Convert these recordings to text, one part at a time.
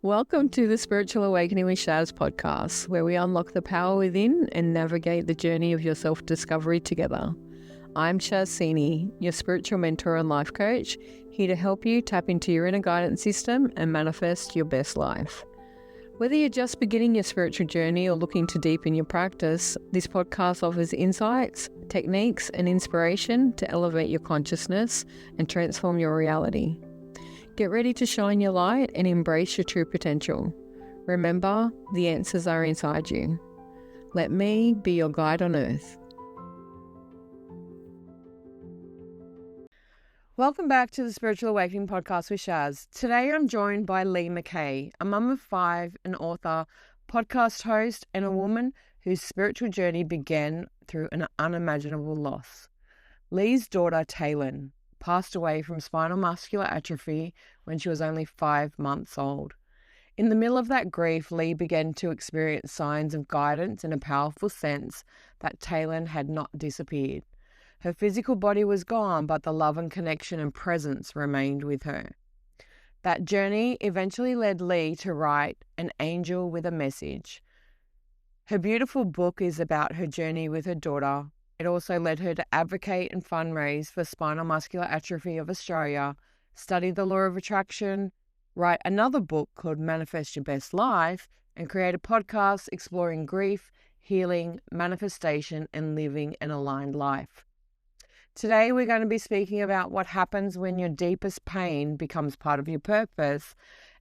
Welcome to the Spiritual Awakening with Shaz podcast, where we unlock the power within and navigate the journey of your self-discovery together. I'm Shaz, your spiritual mentor and life coach, here to help you tap into your inner guidance system and manifest your best life. Whether you're just beginning your spiritual journey or looking to deepen your practice, this podcast offers insights, techniques, and inspiration to elevate your consciousness and transform your reality. Get ready to shine your light and embrace your true potential. Remember, the answers are inside you. Let me be your guide on earth. Welcome back to the Spiritual Awakening podcast with Shaz. Today I'm joined by Lee Mackay, a mum of 5, an author, podcast host, and a woman whose spiritual journey began through an unimaginable loss. Lee's daughter, Taylin, passed away from spinal muscular atrophy when she was only 5 months old. In the middle of that grief, Lee began to experience signs of guidance and a powerful sense that Taylan had not disappeared. Her physical body was gone, but the love and connection and presence remained with her. That journey eventually led Lee to write An Angel with a Message. Her beautiful book is about her journey with her daughter. It also led her to advocate and fundraise for Spinal Muscular Atrophy of Australia, study the law of attraction, write another book called Manifest Your Best Life, and create a podcast exploring grief, healing, manifestation, and living an aligned life. Today, we're going to be speaking about what happens when your deepest pain becomes part of your purpose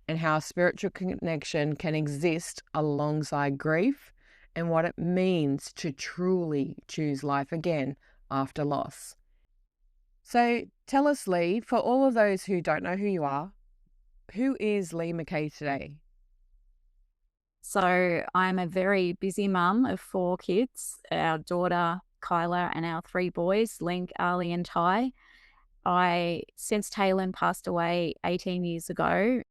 and how spiritual connection can exist alongside grief, and what it means to truly choose life again after loss. So tell us, Lee, for all of those who don't know who you are, who is Lee Mackay today? So I'm a very busy mum of 4 kids, our daughter, Kyla, and our 3 boys, Link, Ali, and Ty. Since Taylan passed away 18 years ago,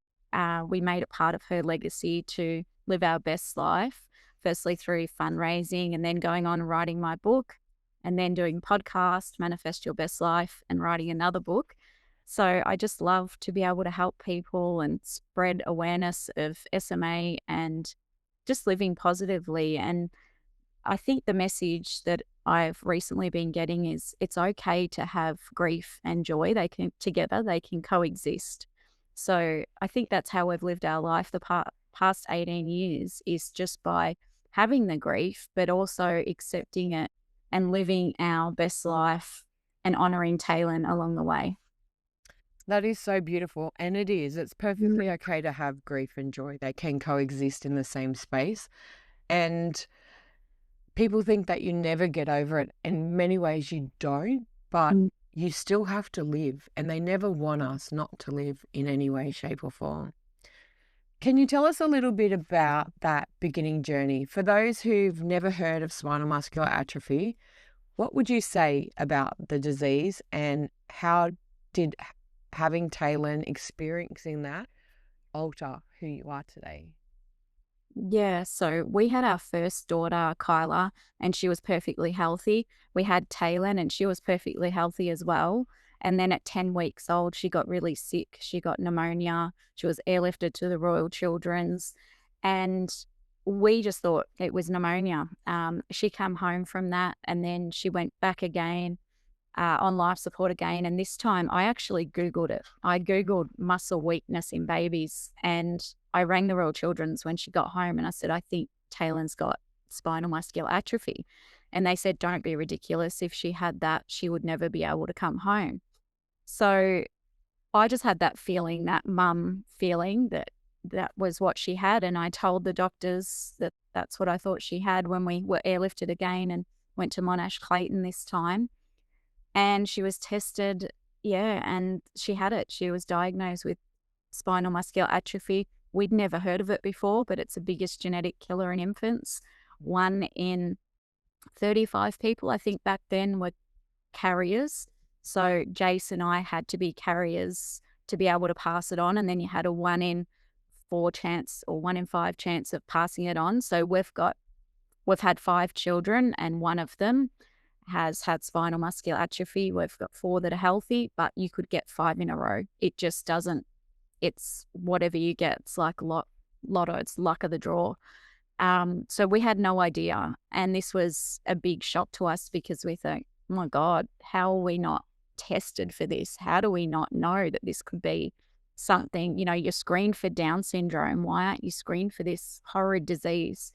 we made it part of her legacy to live our best life. Firstly through fundraising and then going on and writing my book and then doing podcast, Manifest Your Best Life, and writing another book. So I just love to be able to help people and spread awareness of SMA and just living positively. And I think the message that I've recently been getting is it's okay to have grief and joy. They can coexist. So I think that's how we've lived our life the past 18 years, is just by having the grief, but also accepting it and living our best life and honoring Taylin along the way. That is so beautiful. And it is. It's perfectly okay to have grief and joy. They can coexist in the same space. And people think that you never get over it. In many ways you don't, but you still have to live. And they never want us not to live in any way, shape or form. Can you tell us a little bit about that beginning journey? For those who've never heard of spinal muscular atrophy, what would you say about the disease, and how did having Taylin, experiencing that, alter who you are today? Yeah, so we had our first daughter, Kyla, and she was perfectly healthy. We had Taylin, and she was perfectly healthy as well. And then at 10 weeks old, she got really sick. She got pneumonia. She was airlifted to the Royal Children's. And we just thought it was pneumonia. She came home from that, and then she went back again on life support again. And this time I actually Googled it. I Googled muscle weakness in babies, and I rang the Royal Children's when she got home and I said, I think Taylin's got spinal muscular atrophy. And they said, don't be ridiculous. If she had that, she would never be able to come home. So I just had that feeling, that mum feeling, that was what she had. And I told the doctors that that's what I thought she had when we were airlifted again and went to Monash Clayton this time. And she was tested, and she had it. She was diagnosed with spinal muscular atrophy. We'd never heard of it before, but it's the biggest genetic killer in infants. 1 in 35 people, I think back then, were carriers. So Jace and I had to be carriers to be able to pass it on. And then you had a 1 in 4 chance or 1 in 5 chance of passing it on. So we've had 5 children, and 1 of them has had spinal muscular atrophy. We've got 4 that are healthy, but you could get 5 in a row. It just doesn't, it's whatever you get. It's like lotto, it's luck of the draw. So we had no idea. And this was a big shock to us because we think, oh my God, how are we not tested for this? How do we not know that this could be something? You're screened for Down syndrome. Why aren't you screened for this horrid disease?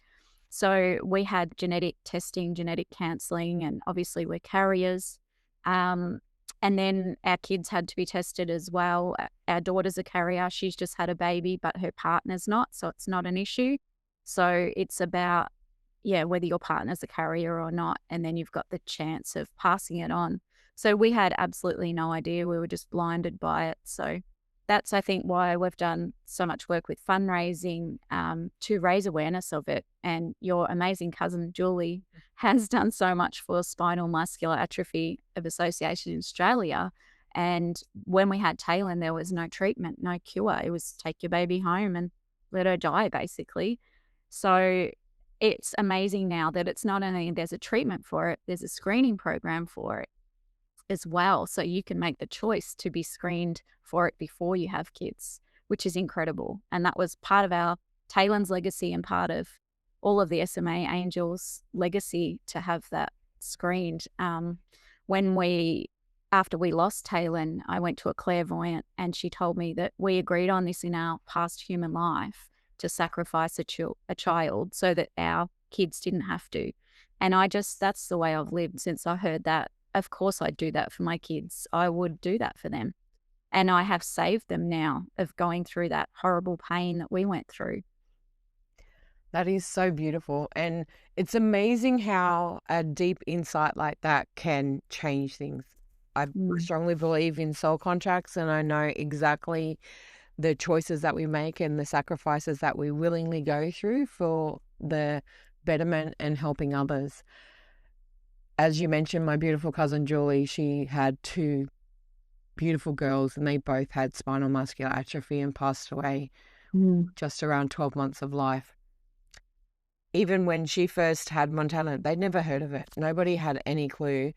So we had genetic testing, genetic counseling, and obviously we're carriers. Um, and then our kids had to be tested as well. Our daughter's a carrier. She's just had a baby, but her partner's not. So it's not an issue. So it's about, yeah, whether your partner's a carrier or not. And then you've got the chance of passing it on. So we had absolutely no idea. We were just blinded by it. So that's, I think, why we've done so much work with fundraising to raise awareness of it. And your amazing cousin, Julie, has done so much for Spinal Muscular Atrophy of Association in Australia. And when we had Taylan, there was no treatment, no cure. It was take your baby home and let her die, basically. So it's amazing now that it's not only there's a treatment for it, there's a screening program for it as well. So you can make the choice to be screened for it before you have kids, which is incredible. And that was part of our Taylan's legacy and part of all of the SMA Angels legacy to have that screened. After we lost Taylan, I went to a clairvoyant and she told me that we agreed on this in our past human life to sacrifice a child so that our kids didn't have to. And that's the way I've lived since I heard that. Of course I'd do that for my kids. I would do that for them. And I have saved them now of going through that horrible pain that we went through. That is so beautiful. And it's amazing how a deep insight like that can change things. I strongly believe in soul contracts, and I know exactly the choices that we make and the sacrifices that we willingly go through for the betterment and helping others. As you mentioned, my beautiful cousin Julie, she had two beautiful girls and they both had spinal muscular atrophy and passed away just around 12 months of life. Even when she first had Montana, they'd never heard of it. Nobody had any clue.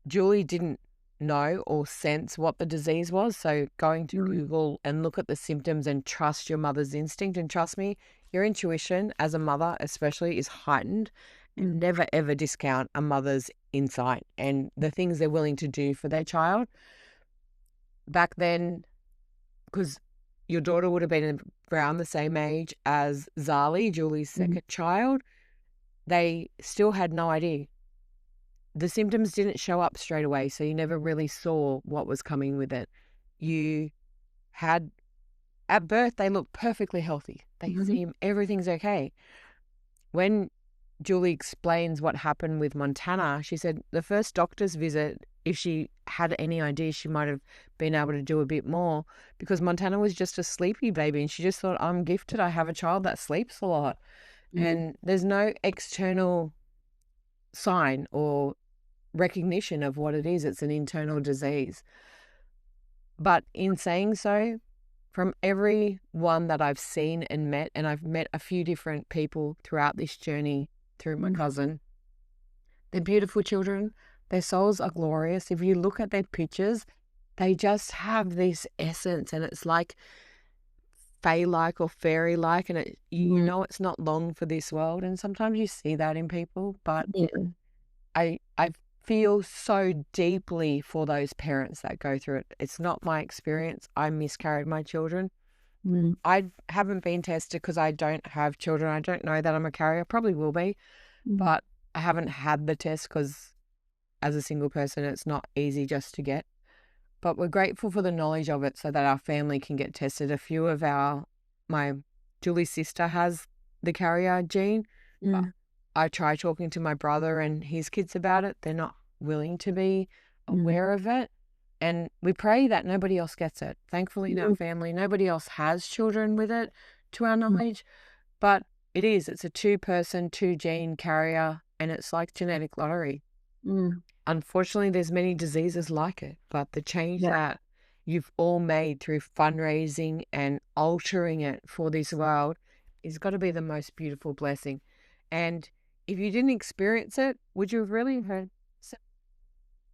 Julie didn't know or sense what the disease was. So going to Google and look at the symptoms and trust your mother's instinct. And trust me, your intuition as a mother especially is heightened. And never, ever discount a mother's insight and the things they're willing to do for their child. Back then, because your daughter would have been around the same age as Zali, Julie's second child, they still had no idea. The symptoms didn't show up straight away, so you never really saw what was coming with it. You had, at birth, they looked perfectly healthy. They seem everything's okay. When Julie explains what happened with Montana, she said the first doctor's visit, if she had any idea, she might have been able to do a bit more because Montana was just a sleepy baby and she just thought, I'm gifted. I have a child that sleeps a lot. And there's no external sign or recognition of what it is. It's an internal disease. But in saying so, from everyone that I've seen and met, and I've met a few different people throughout this journey through my cousin, they're beautiful children. Their souls are glorious. If you look at their pictures, they just have this essence and it's like fae-like or fairy-like, and you know it's not long for this world. And sometimes you see that in people, but I feel so deeply for those parents that go through it. It's not my experience. I miscarried my children. I haven't been tested because I don't have children. I don't know that I'm a carrier. Probably will be, but I haven't had the test because as a single person, it's not easy just to get. But we're grateful for the knowledge of it so that our family can get tested. A few of my Julie's sister has the carrier gene. I try talking to my brother and his kids about it. They're not willing to be aware of it. And we pray that nobody else gets it. Thankfully, in our family, nobody else has children with it to our knowledge. But it's a 2-person, 2-gene carrier, and it's like genetic lottery. Unfortunately, there's many diseases like it, but the change that you've all made through fundraising and altering it for this world is got to be the most beautiful blessing. And if you didn't experience it, would you have really heard?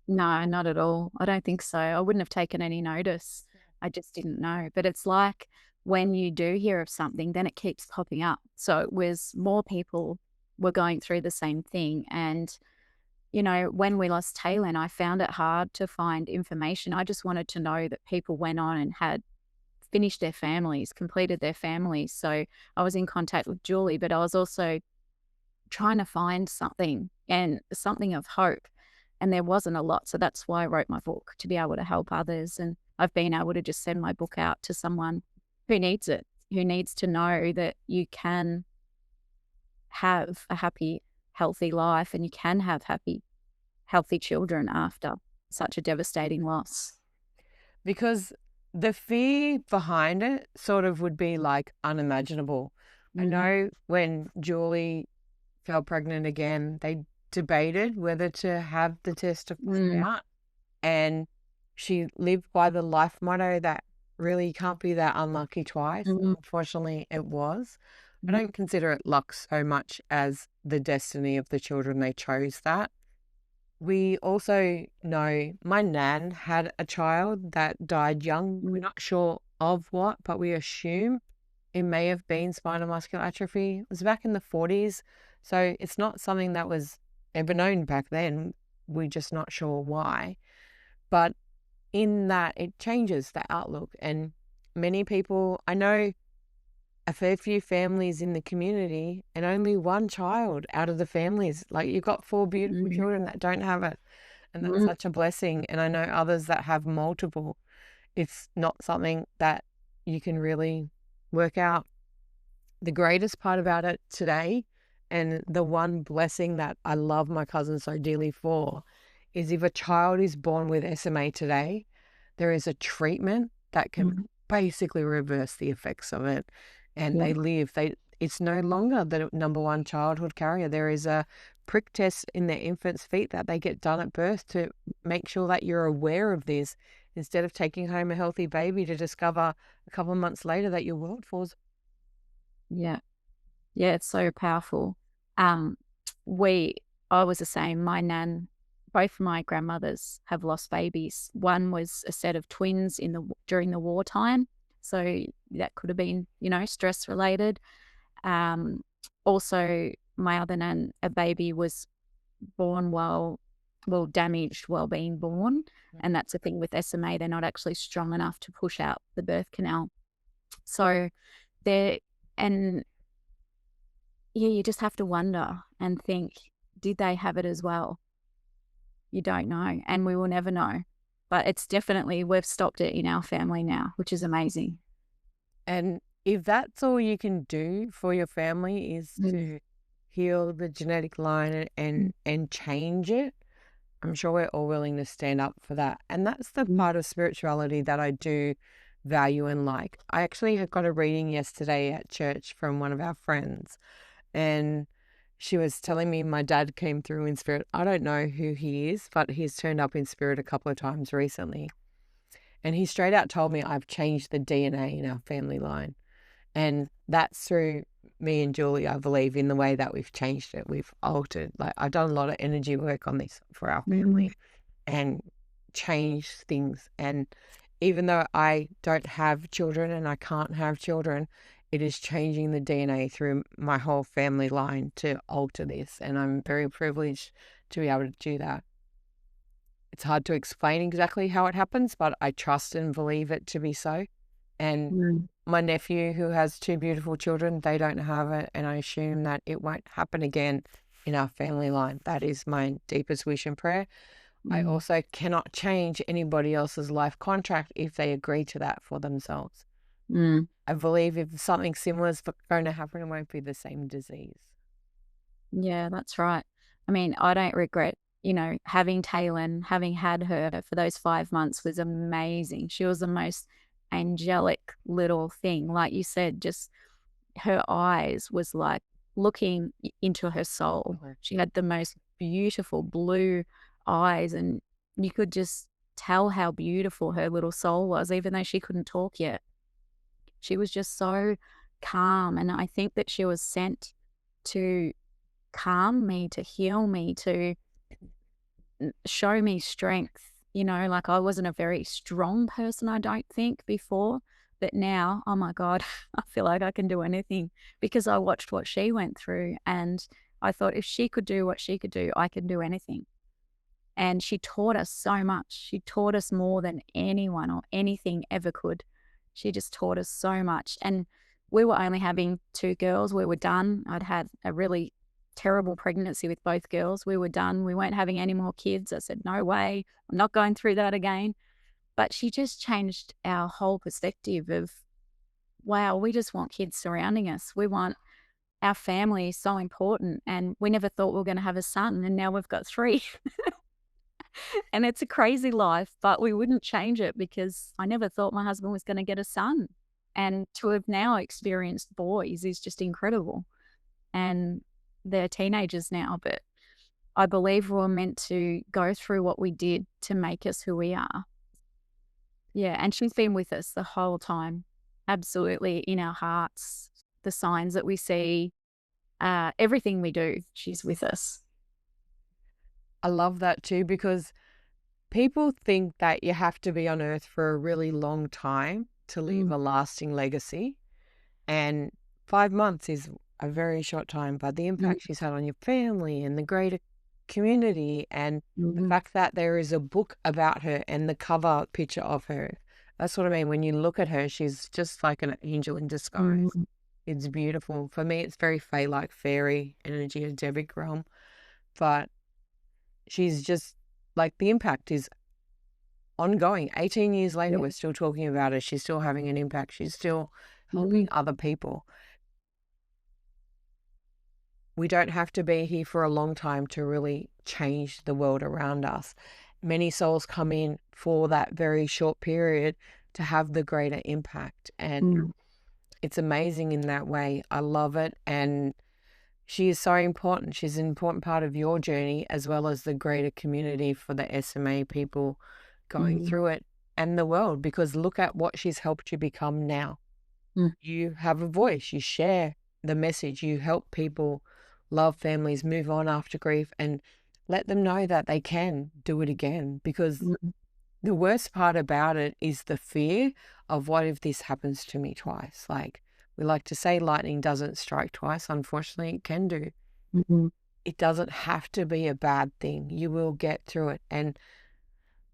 No, not at all. I don't think so. I wouldn't have taken any notice. I just didn't know. But it's like when you do hear of something, then it keeps popping up. So it was more people were going through the same thing. And, when we lost Taylin, I found it hard to find information. I just wanted to know that people went on and had finished their families, completed their families. So I was in contact with Julie, but I was also trying to find something and something of hope. And there wasn't a lot. So that's why I wrote my book, to be able to help others. And I've been able to just send my book out to someone who needs it, who needs to know that you can have a happy, healthy life and you can have happy, healthy children after such a devastating loss. Because the fear behind it sort of would be like unimaginable. I know when Julie fell pregnant again, they debated whether to have the test to find out. And she lived by the life motto that really you can't be that unlucky twice. Unfortunately, it was. I don't consider it luck so much as the destiny of the children. They chose that. We also know my nan had a child that died young. We're not sure of what, but we assume it may have been spinal muscular atrophy. It was back in the 40s. So it's not something that was ever known back then. We're just not sure why. But in that, it changes the outlook. And many people, I know a fair few families in the community and only one child out of the families. Like you've got 4 beautiful children that don't have it. And that's such a blessing. And I know others that have multiple. It's not something that you can really work out. The greatest part about it today, and the one blessing that I love my cousin so dearly for, is if a child is born with SMA today, there is a treatment that can basically reverse the effects of it. And they live. It's no longer the number 1 childhood carrier. There is a prick test in their infant's feet that they get done at birth to make sure that you're aware of this, instead of taking home a healthy baby to discover a couple of months later that your world falls. Yeah. Yeah, it's so powerful. I was the same. My nan, both my grandmothers have lost babies. One was a set of twins during the wartime, so that could have been, stress related. Also, my other nan, a baby was born damaged while being born, and that's the thing with SMA. They're not actually strong enough to push out the birth canal. So and yeah, you just have to wonder and think, did they have it as well? You don't know, and we will never know. But it's definitely, we've stopped it in our family now, which is amazing. And if that's all you can do for your family is to heal the genetic line and change it, I'm sure we're all willing to stand up for that. And that's the part of spirituality that I do value and like. I actually had got a reading yesterday at church from one of our friends, and she was telling me my dad came through in spirit. I don't know who he is, but he's turned up in spirit a couple of times recently. And he straight out told me I've changed the DNA in our family line. And that's through me and Julie, I believe, in the way that we've changed it. We've altered. Like I've done a lot of energy work on this for our family and changed things. And even though I don't have children and I can't have children, it is changing the DNA through my whole family line to alter this. And I'm very privileged to be able to do that. It's hard to explain exactly how it happens, but I trust and believe it to be so. And my nephew, who has 2 beautiful children, they don't have it. And I assume that it won't happen again in our family line. That is my deepest wish and prayer. I also cannot change anybody else's life contract if they agree to that for themselves. I believe if something similar is going to happen, it won't be the same disease. Yeah, that's right. I mean, I don't regret, having Taylin, having had her for those 5 months was amazing. She was the most angelic little thing. Like you said, just her eyes was like looking into her soul. She had the most beautiful blue eyes, and you could just tell how beautiful her little soul was, even though she couldn't talk yet. She was just so calm. And I think that she was sent to calm me, to heal me, to show me strength. Like I wasn't a very strong person, I don't think, before, But now, oh my God, I feel like I can do anything because I watched what she went through and I thought if she could do what she could do, I can do anything. And she taught us so much. She taught us more than anyone or anything ever could. She just taught us so much. And we were only having 2 girls. We were done. I'd had a really terrible pregnancy with both girls. We were done. We weren't having any more kids. I said, no way. I'm not going through that again. But she just changed our whole perspective of, wow, we just want kids surrounding us. We want our family is so important. And we never thought we were going to have a son. And now we've got 3. And it's a crazy life, but we wouldn't change it because I never thought my husband was going to get a son. And to have now experienced boys is just incredible. And they're teenagers now, but I believe we're meant to go through what we did to make us who we are. Yeah, and she's been with us the whole time, absolutely in our hearts, the signs that we see, everything we do, she's with us. I love that too, because people think that you have to be on earth for a really long time to leave a lasting legacy. And 5 months is a very short time, but the impact she's had on your family and the greater community, and the fact that there is a book about her and the cover picture of her. That's what I mean. When you look at her, she's just like an angel in disguise. It's beautiful. For me, it's very fae-like, fairy energy, a Devic realm. But she's just like, the impact is ongoing. 18 years later, we're still talking about her. She's still having an impact. She's still helping other people. We don't have to be here for a long time to really change the world around us. Many souls come in for that very short period to have the greater impact. And it's amazing in that way. I love it. And she is so important. She's an important part of your journey as well as the greater community for the SMA people going through it and the world, because look at what she's helped you become now. You have a voice, you share the message, you help people love families, move on after grief, and let them know that they can do it again. Because the worst part about it is the fear of, what if this happens to me twice? Like, we like to say lightning doesn't strike twice. Unfortunately, it can do. It doesn't have to be a bad thing. You will get through it. And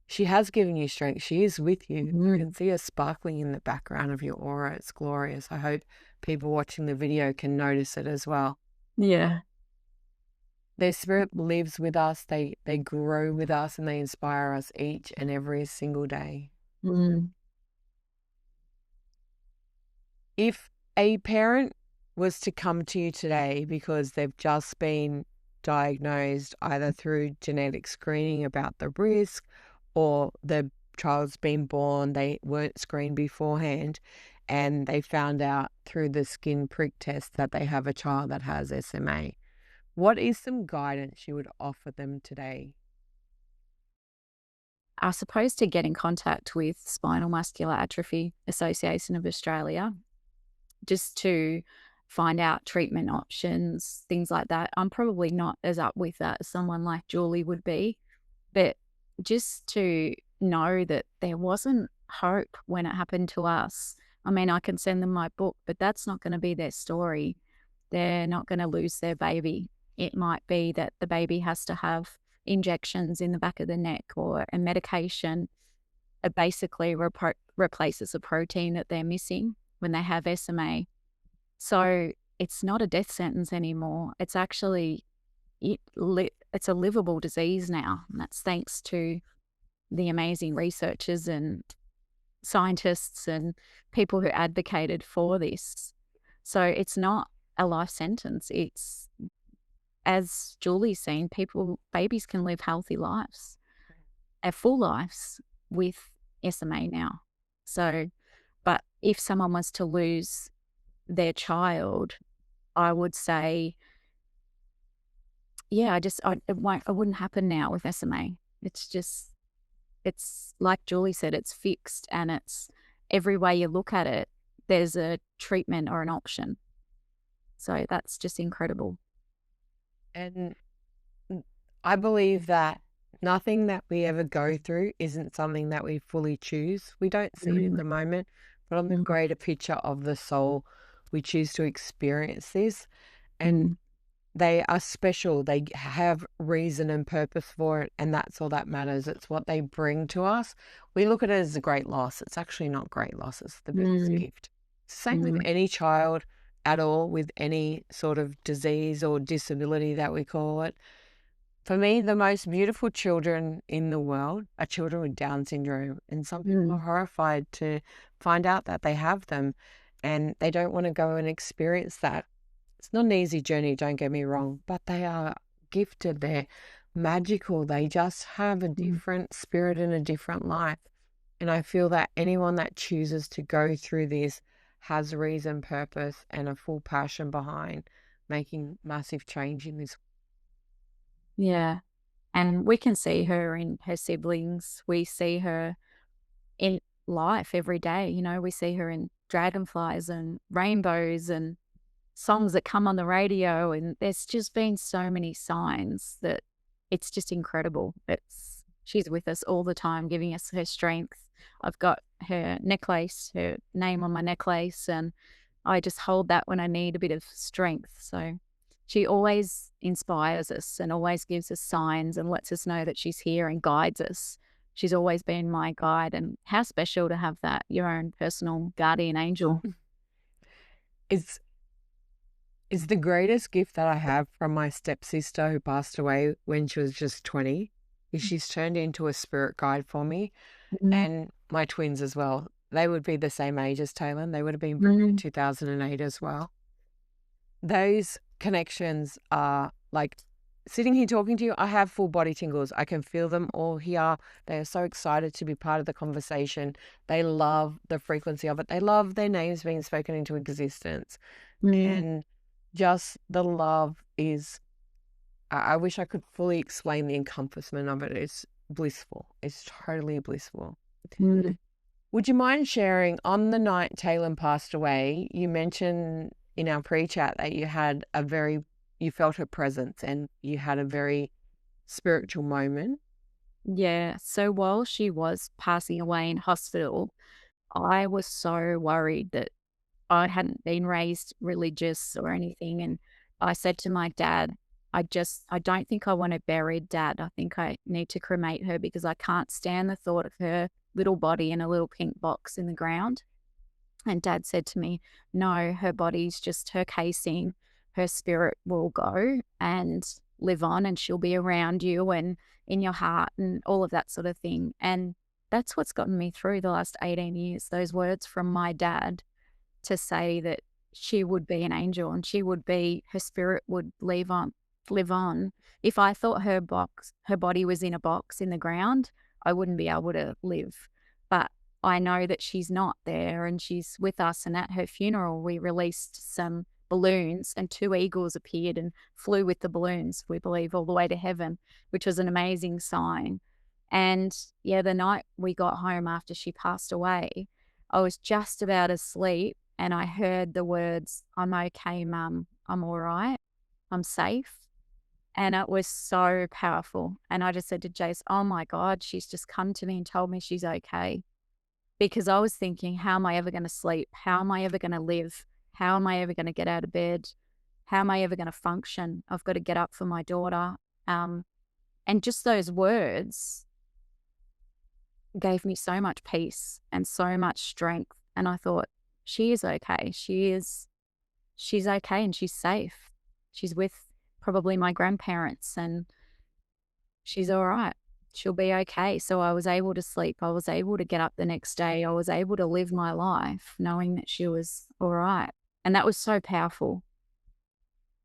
she has given you strength. She is with you. You can see her sparkling in the background of your aura. It's glorious. I hope people watching the video can notice it as well. Yeah. Their spirit lives with us. They grow with us, and they inspire us each and every single day. If a parent was to come to you today because they've just been diagnosed either through genetic screening about the risk, or the child's been born, they weren't screened beforehand, and they found out through the skin prick test that they have a child that has SMA, what is some guidance you would offer them today? I suppose to get in contact with Spinal Muscular Atrophy Association of Australia, just to find out treatment options, things like that. I'm probably not as up with that as someone like Julie would be, but just to know that there wasn't hope when it happened to us. I mean, I can send them my book, but that's not going to be their story. They're not going to lose their baby. It might be that the baby has to have injections in the back of the neck or a medication. It basically replaces a protein that they're missing when they have SMA. So it's not a death sentence anymore. It's actually, it's a livable disease now. And that's thanks to the amazing researchers and scientists and people who advocated for this. So it's not a life sentence. It's, as Julie's seen, babies can live healthy lives, full lives with SMA now. So, but if someone was to lose their child, I would say, yeah, it wouldn't happen now with SMA. It's like Julie said, it's fixed, and it's every way you look at it, there's a treatment or an option. So that's just incredible. And I believe that nothing that we ever go through isn't something that we fully choose. We don't see it in the moment, but on the greater picture of the soul, we choose to experience this. And they are special. They have reason and purpose for it, and that's all that matters. It's what they bring to us. We look at it as a great loss. It's actually not great loss. It's the biggest gift. Same with any child at all, with any sort of disease or disability that we call it. For me, the most beautiful children in the world are children with Down syndrome, and some people are horrified to find out that they have them, and they don't want to go and experience that. It's not an easy journey, don't get me wrong, but they are gifted. They're magical. They just have a different spirit and a different life. And I feel that anyone that chooses to go through this has reason, purpose, and a full passion behind making massive change in this. Yeah. And we can see her in her siblings. We see her in life every day. You know, we see her in dragonflies and rainbows and songs that come on the radio. And there's just been so many signs that it's just incredible. She's with us all the time, giving us her strength. I've got her necklace, her name on my necklace, and I just hold that when I need a bit of strength. So she always inspires us and always gives us signs and lets us know that she's here and guides us. She's always been my guide, and how special to have that, your own personal guardian angel. It's the greatest gift that I have from my stepsister who passed away when she was just 20. She's turned into a spirit guide for me, and my twins as well. They would be the same age as Taylan. They would have been born in 2008 as well. Those connections are like sitting here talking to you. I have full body tingles. I can feel them all here. They are so excited to be part of the conversation. They love the frequency of it. They love their names being spoken into existence. And just the love is, I wish I could fully explain the encompassment of it. It's blissful. It's totally blissful. Would you mind sharing, on the night Taylin passed away, you mentioned in our pre-chat that you felt her presence and you had a very spiritual moment. Yeah. So while she was passing away in hospital, I was so worried that I hadn't been raised religious or anything. And I said to my dad, I don't think I want to bury Dad. I think I need to cremate her because I can't stand the thought of her little body in a little pink box in the ground. And Dad said to me, no, her body's just her casing. Her spirit will go and live on, and she'll be around you and in your heart and all of that sort of thing. And that's what's gotten me through the last 18 years, those words from my dad to say that she would be an angel and her spirit would live on. If I thought her body was in a box in the ground, I wouldn't be able to live. But I know that she's not there and she's with us. And at her funeral, we released some balloons and 2 eagles appeared and flew with the balloons, we believe, all the way to heaven, which was an amazing sign. And yeah, the night we got home after she passed away, I was just about asleep and I heard the words, "I'm okay, Mum. I'm all right. I'm safe." And it was so powerful. And I just said to Jace, oh my God, she's just come to me and told me she's okay. Because I was thinking, how am I ever going to sleep? How am I ever going to live? How am I ever going to get out of bed? How am I ever going to function? I've got to get up for my daughter. And just those words gave me so much peace and so much strength. And I thought, she is okay. She's okay and she's safe. She's with probably my grandparents and she's all right. She'll be okay. So I was able to sleep. I was able to get up the next day. I was able to live my life knowing that she was all right. And that was so powerful.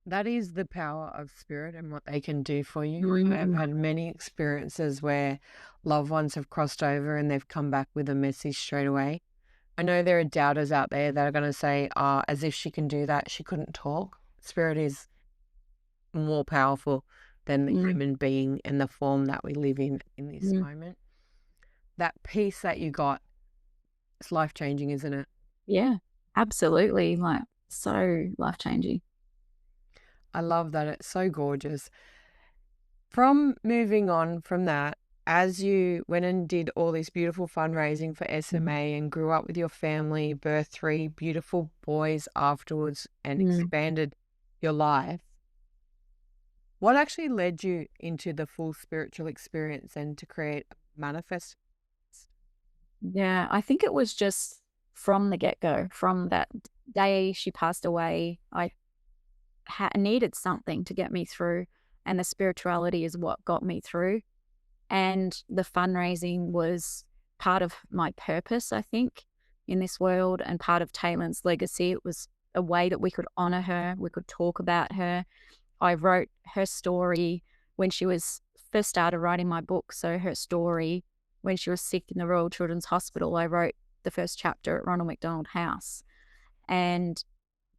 That is the power of spirit and what they can do for you. I've had many experiences where loved ones have crossed over and they've come back with a message straight away. I know there are doubters out there that are going to say, as if she can do that, she couldn't talk. Spirit is more powerful than the human being and the form that we live in this moment. That peace that you got, it's life-changing, isn't it? Yeah, absolutely. Like, so life-changing. I love that. It's so gorgeous. From moving on from that, as you went and did all this beautiful fundraising for Mm. SMA and grew up with your family, birthed 3 beautiful boys afterwards and Mm. expanded your life, what actually led you into the full spiritual experience and to create a manifest? Yeah, I think it was just from the get-go, from that day she passed away, I needed something to get me through, and the spirituality is what got me through. And the fundraising was part of my purpose, I think, in this world and part of Taylan's legacy. It was a way that we could honor her, we could talk about her. I wrote her story when she was first started writing my book. So her story when she was sick in the Royal Children's Hospital, I wrote the first chapter at Ronald McDonald House. And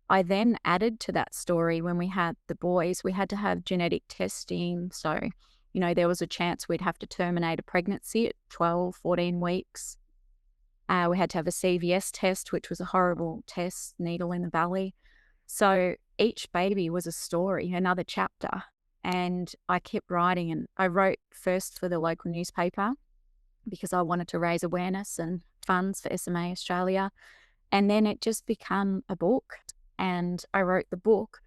I then added to that story when we had the boys, we had to have genetic testing. So, there was a chance we'd have to terminate a pregnancy at 12, 14 weeks. We had to have a CVS test, which was a horrible test, needle in the belly. So each baby was a story, another chapter. And I kept writing, and I wrote first for the local newspaper because I wanted to raise awareness and funds for SMA Australia. And then it just became a book. And I wrote the book,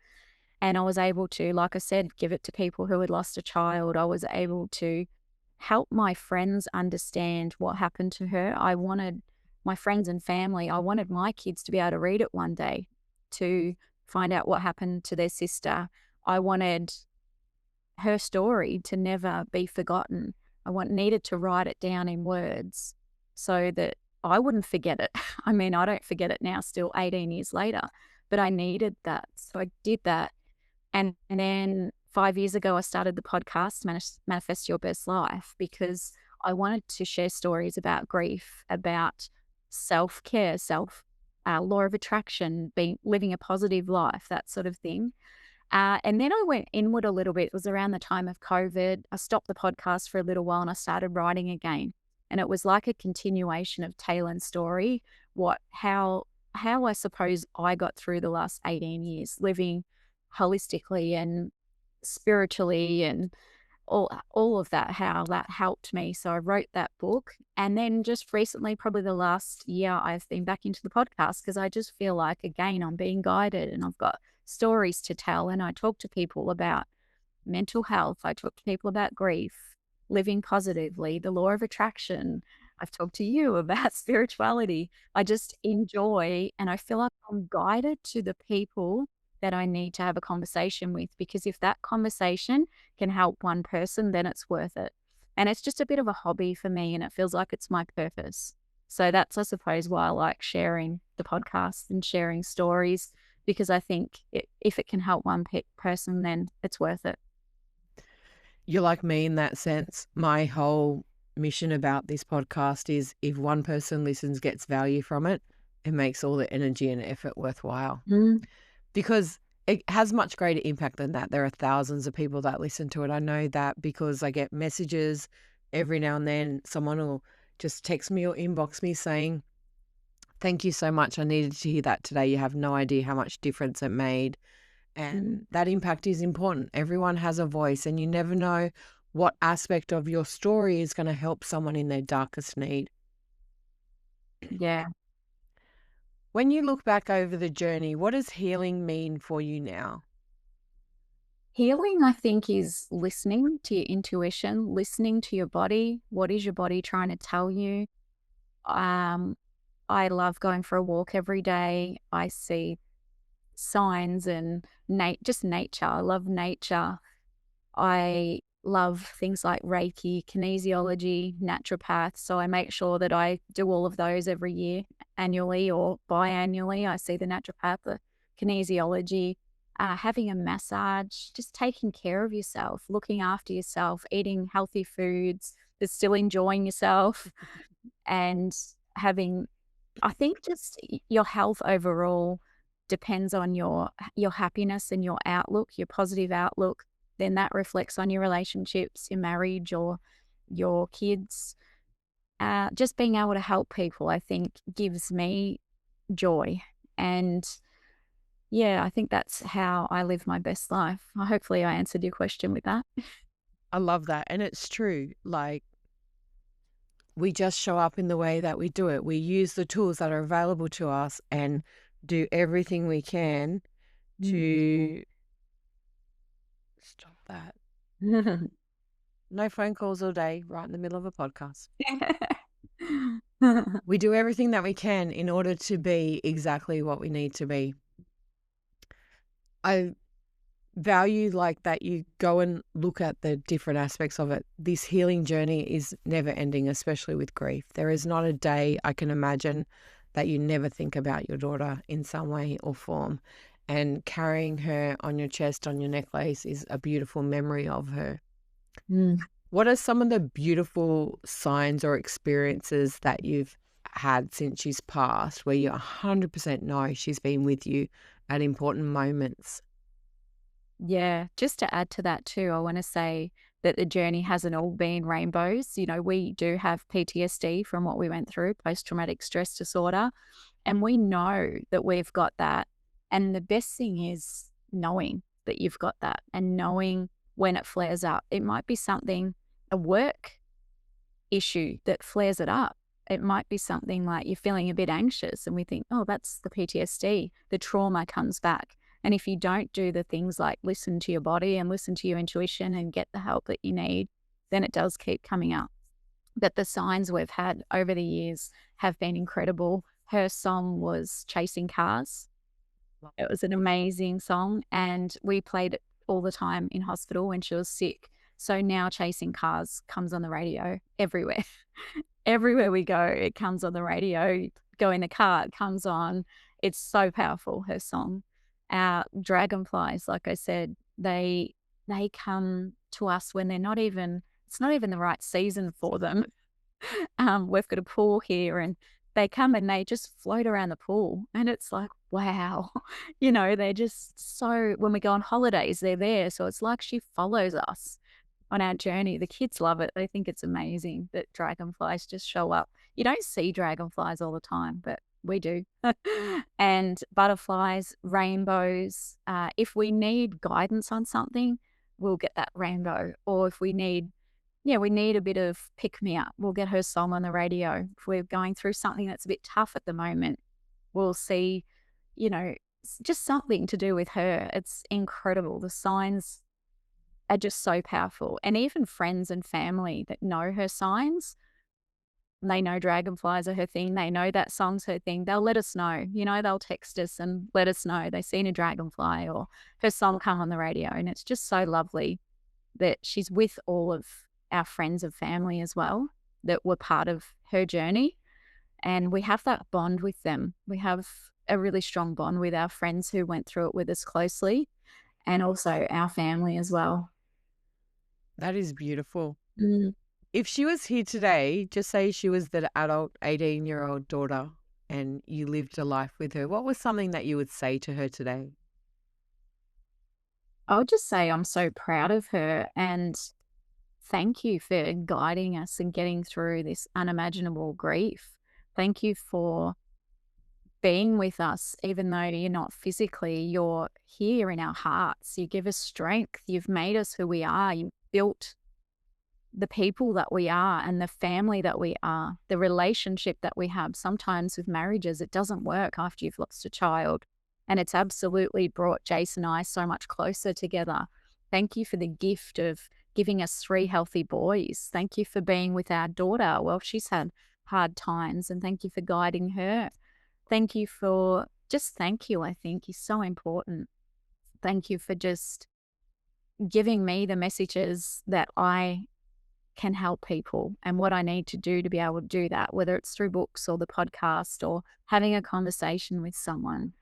and I was able to, like I said, give it to people who had lost a child. I was able to help my friends understand what happened to her. I wanted my friends and family, I wanted my kids to be able to read it one day, to find out what happened to their sister. I wanted her story to never be forgotten. Needed to write it down in words so that I wouldn't forget it. I mean, I don't forget it now, still 18 years later, but I needed that. So I did that. And then 5 years ago, I started the podcast, Manifest Your Best Life, because I wanted to share stories about grief, about self-care, law of attraction, living a positive life, that sort of thing. And then I went inward a little bit. It was around the time of COVID. I stopped the podcast for a little while and I started writing again. And it was like a continuation of Taylan's story, how I suppose I got through the last 18 years living holistically and spiritually and all of that, how that helped me. So I wrote that book. And then just recently, probably the last year, I've been back into the podcast because I just feel like, again, I'm being guided and I've got stories to tell. And I talk to people about mental health. I talk to people about grief, living positively, the law of attraction. I've talked to you about spirituality. I just enjoy and I feel like I'm guided to the people that I need to have a conversation with, because if that conversation can help one person, then it's worth it. And it's just a bit of a hobby for me and it feels like it's my purpose. So that's, I suppose, why I like sharing the podcast and sharing stories, because I think if it can help one person, then it's worth it. You're like me in that sense. My whole mission about this podcast is if one person listens, gets value from it, it makes all the energy and effort worthwhile. Mm. Because it has much greater impact than that. There are thousands of people that listen to it. I know that because I get messages every now and then. Someone will just text me or inbox me saying, "Thank you so much. I needed to hear that today. You have no idea how much difference it made." Mm. And that impact is important. Everyone has a voice, and you never know what aspect of your story is going to help someone in their darkest need. Yeah. When you look back over the journey, what does healing mean for you now? Healing, I think, is listening to your intuition, listening to your body. What is your body trying to tell you? Um, I love going for a walk every day. I see signs and just nature. I love nature. I love things like Reiki, kinesiology, naturopath. So I make sure that I do all of those every year, annually or biannually. I see the naturopath, the kinesiology, having a massage, just taking care of yourself, looking after yourself, eating healthy foods, but still enjoying yourself and having, I think, just your health overall depends on your happiness and your outlook, your positive outlook. Then that reflects on your relationships, your marriage, or your kids. Just being able to help people, I think, gives me joy. And yeah, I think that's how I live my best life. Hopefully, I answered your question with that. I love that. And it's true. Like, we just show up in the way that we do it. We use the tools that are available to us and do everything we can to stop that. No phone calls all day, right in the middle of a podcast. We do everything that we can in order to be exactly what we need to be. I value like that you go and look at the different aspects of it. This healing journey is never ending, especially with grief. There is not a day I can imagine that you never think about your daughter in some way or form. And carrying her on your chest, on your necklace, is a beautiful memory of her. What are some of the beautiful signs or experiences that you've had since she's passed where you 100% know she's been with you at important moments? Yeah, just to add to that too, I want to say that the journey hasn't all been rainbows. You know, we do have PTSD from what we went through, post traumatic stress disorder, and we know that we've got that. And the best thing is knowing that you've got that and knowing when it flares up. It might be something, a work issue that flares it up. It might be something like you're feeling a bit anxious and we think, oh, that's the PTSD. The trauma comes back. And if you don't do the things like listen to your body and listen to your intuition and get the help that you need, then it does keep coming up. But the signs we've had over the years have been incredible. Her song was Chasing Cars. It was an amazing song, and we played it all the time in hospital when she was sick. So now Chasing Cars comes on the radio everywhere. Everywhere we go, it comes on the radio. Go in the car, it comes on. It's so powerful, her song. Our dragonflies, like I said, they come to us when they're not even, it's not even the right season for them. We've got a pool here and they come and they just float around the pool. And it's like, wow, you know, they're just so, when we go on holidays, they're there. So it's like she follows us on our journey. The kids love it. They think it's amazing that dragonflies just show up. You don't see dragonflies all the time, but we do. And butterflies, rainbows. If we need guidance on something, we'll get that rainbow. Or if we need, yeah, we need a bit of pick me up, we'll get her song on the radio. If we're going through something that's a bit tough at the moment, we'll see, you know, just something to do with her. It's incredible. The signs are just so powerful. And even friends and family that know her signs, they know dragonflies are her thing. They know that song's her thing. They'll let us know. You know, they'll text us and let us know they've seen a dragonfly or her song come on the radio. And it's just so lovely that she's with all of our friends and family as well that were part of her journey. And we have that bond with them. We have a really strong bond with our friends who went through it with us closely and also our family as well. That is beautiful. If she was here today, just say she was the adult 18-year-old daughter and you lived a life with her, what was something that you would say to her today? I'll just say I'm so proud of her and thank you for guiding us and getting through this unimaginable grief. Thank you for being with us, even though you're not physically, you're here in our hearts. You give us strength. You've made us who we are. You've built the people that we are and the family that we are, the relationship that we have. Sometimes with marriages, it doesn't work after you've lost a child. And it's absolutely brought Jace and I so much closer together. Thank you for the gift of giving us 3 healthy boys. Thank you for being with our daughter. Well, she's had hard times, and thank you for guiding her. Thank you for just thank you, I think, is so important. Thank you for just giving me the messages that I can help people and what I need to do to be able to do that, whether it's through books or the podcast or having a conversation with someone.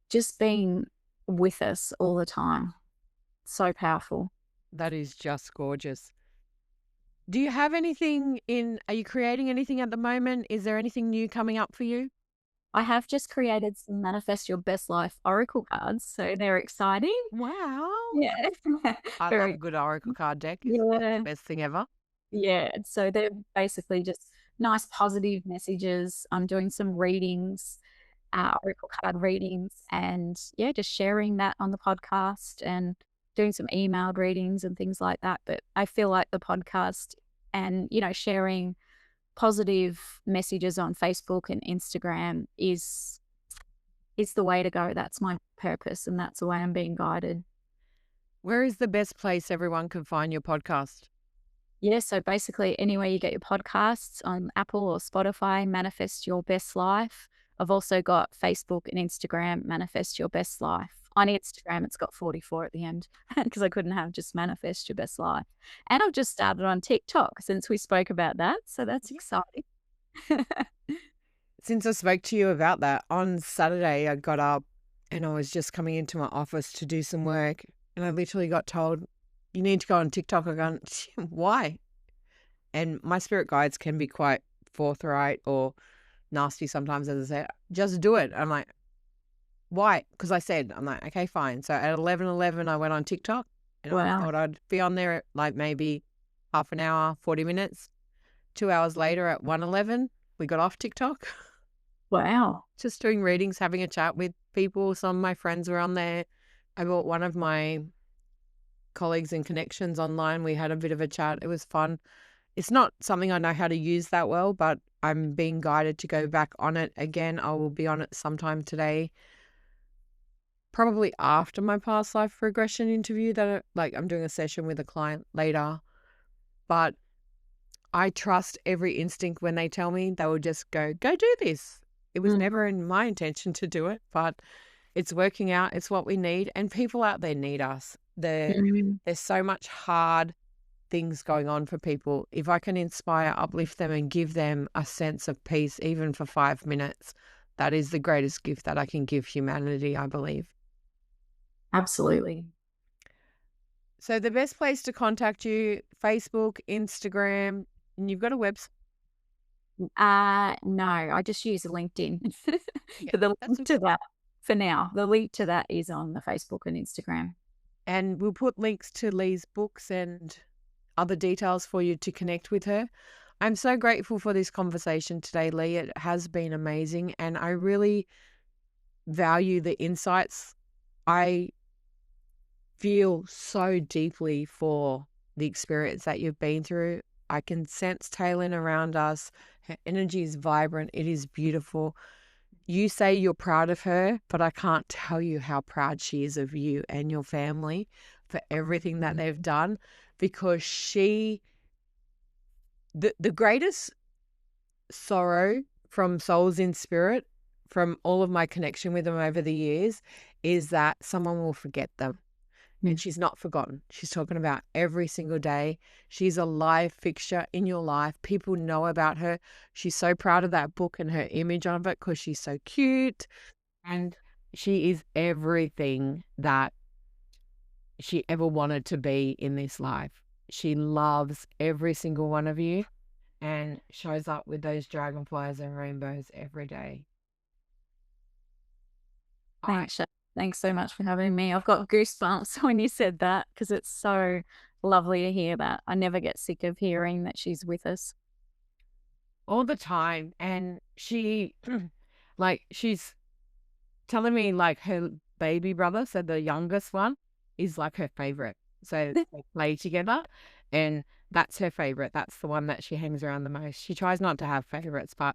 Just being with us all the time. So powerful. That is just gorgeous. Do you have anything are you creating anything at the moment? Is there anything new coming up for you? I have just created some Manifest Your Best Life Oracle cards, so they're exciting. Wow. Yeah. I love a good oracle card deck. It's the best thing ever. Yeah. So they're basically just nice positive messages. I'm doing some readings, oracle card readings, and yeah, just sharing that on the podcast and doing some emailed readings and things like that. But I feel like the podcast and, you know, sharing positive messages on Facebook and Instagram is the way to go. That's my purpose, and that's the way I'm being guided. Where is the best place everyone can find your podcast? Yeah, so basically anywhere you get your podcasts on Apple or Spotify, Manifest Your Best Life. I've also got Facebook and Instagram, Manifest Your Best Life. On Instagram, it's got 44 at the end because I couldn't have just Manifest Your Best Life. And I've just started on TikTok since we spoke about that. So that's exciting. Since I spoke to you about that, on Saturday I got up and I was just coming into my office to do some work, and I literally got told, you need to go on TikTok. I go, why? And my spirit guides can be quite forthright or nasty sometimes, as I say, just do it. I'm like, why? Because I said, I'm like, okay, fine. So at 11:11, I went on TikTok, and I Wow. thought I'd be on there at like maybe half an hour, 40 minutes. 2 hours later at 1:11, we got off TikTok. Wow. Just doing readings, having a chat with people. Some of my friends were on there. I brought one of my colleagues and connections online. We had a bit of a chat. It was fun. It's not something I know how to use that well, but I'm being guided to go back on it again. I will be on it sometime today, probably after my past life regression interview that I'm doing a session with a client later. But I trust every instinct when they tell me. They will just go do this. It was never in my intention to do it, but it's working out. It's what we need. And people out there need us. There's so much hard things going on for people. If I can inspire, uplift them, and give them a sense of peace, even for 5 minutes, that is the greatest gift that I can give humanity, I believe. Absolutely. So the best place to contact you, Facebook, Instagram, and you've got a website. No, I just use LinkedIn. Yeah, But the that's link to that, for now, the link to that is on the Facebook and Instagram. And we'll put links to Lee's books and other details for you to connect with her. I'm so grateful for this conversation today, Lee. It has been amazing, and I really value the insights. I feel so deeply for the experience that you've been through. I can sense Taylin around us. Her energy is vibrant. It is beautiful. You say you're proud of her, but I can't tell you how proud she is of you and your family for everything that they've done, because the greatest sorrow from souls in spirit, from all of my connection with them over the years, is that someone will forget them. And she's not forgotten. She's talking about every single day. She's a live fixture in your life. People know about her. She's so proud of that book and her image of it because she's so cute. And she is everything that she ever wanted to be in this life. She loves every single one of you and shows up with those dragonflies and rainbows every day. Thanks, Shaz. Thanks so much for having me. I've got goosebumps when you said that because it's so lovely to hear that. I never get sick of hearing that she's with us. All the time. And she, she's telling me her baby brother, so the youngest one, is her favorite. So they play together and that's her favorite. That's the one that she hangs around the most. She tries not to have favorites, but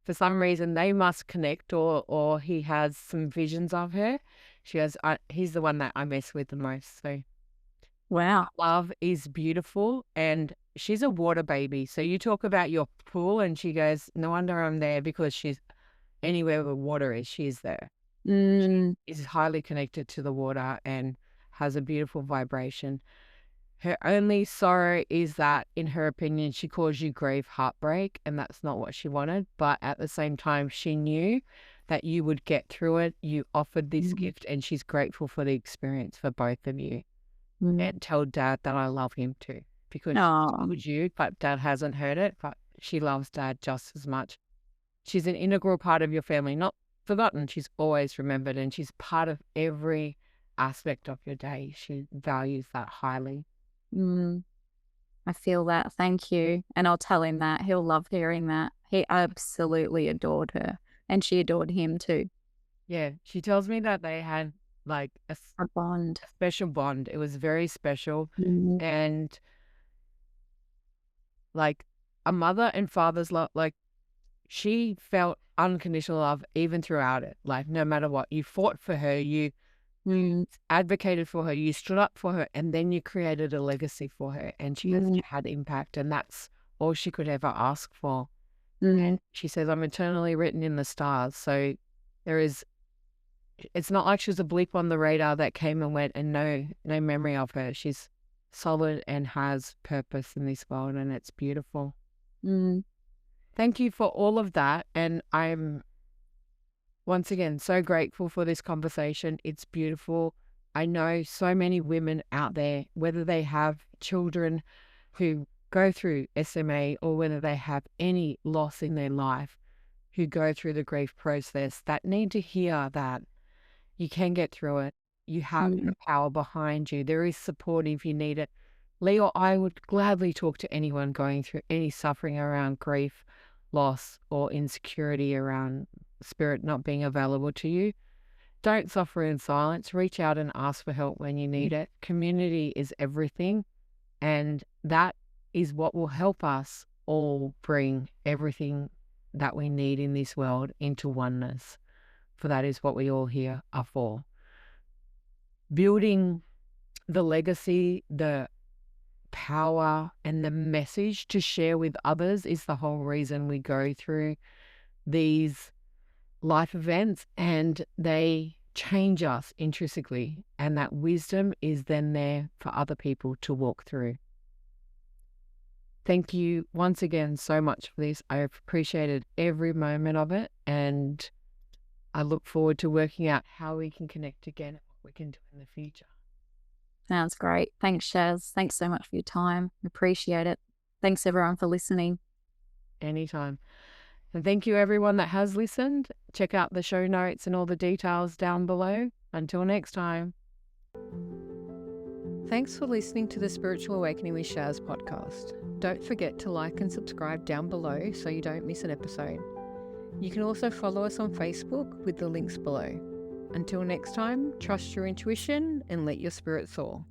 for some reason they must connect, or he has some visions of her. She goes, he's the one that I mess with the most. So Wow. love is beautiful, and she's a water baby. So you talk about your pool and she goes, no wonder I'm there, because she's anywhere where water is, she's there. She is highly connected to the water and has a beautiful vibration. Her only sorrow is that, in her opinion, she caused you grief, heartbreak, and that's not what she wanted. But at the same time, she knew that you would get through it. You offered this gift, and she's grateful for the experience for both of you. And tell Dad that I love him too, because she told you, but Dad hasn't heard it, but she loves Dad just as much. She's an integral part of your family, not forgotten. She's always remembered, and she's part of every aspect of your day. She values that highly. I feel that. Thank you. And I'll tell him that. He'll love hearing that. He absolutely adored her, and she adored him too. Yeah, she tells me that they had a bond. special bond. It was very special. And a mother and father's love. Like, she felt unconditional love even throughout it. Like, no matter what, you fought for her, you advocated for her, you stood up for her, and then you created a legacy for her, and she has had impact, and that's all she could ever ask for. And she says, I'm eternally written in the stars. So it's not like she's a blip on the radar that came and went and no memory of her. She's solid and has purpose in this world, and it's beautiful. Thank you for all of that. And I'm once again so grateful for this conversation. It's beautiful. I know so many women out there, whether they have children who go through SMA or whether they have any loss in their life, who go through the grief process, that need to hear that you can get through it. You have the power behind you. There is support if you need it. Lee or I would gladly talk to anyone going through any suffering around grief, loss, or insecurity around spirit not being available to you. Don't suffer in silence. Reach out and ask for help when you need it. Community is everything, and that is what will help us all bring everything that we need in this world into oneness. For that is what we all here are for. Building the legacy, the power, and the message to share with others is the whole reason we go through these life events, and they change us intrinsically, and that wisdom is then there for other people to walk through. Thank you once again so much for this. I appreciated every moment of it, and I look forward to working out how we can connect again and what we can do in the future. Sounds great. Thanks, Shaz. Thanks so much for your time. Appreciate it. Thanks, everyone, for listening. Anytime. And thank you, everyone that has listened. Check out the show notes and all the details down below. Until next time. Thanks for listening to the Spiritual Awakening with Shaz podcast. Don't forget to like and subscribe down below so you don't miss an episode. You can also follow us on Facebook with the links below. Until next time, trust your intuition and let your spirit soar.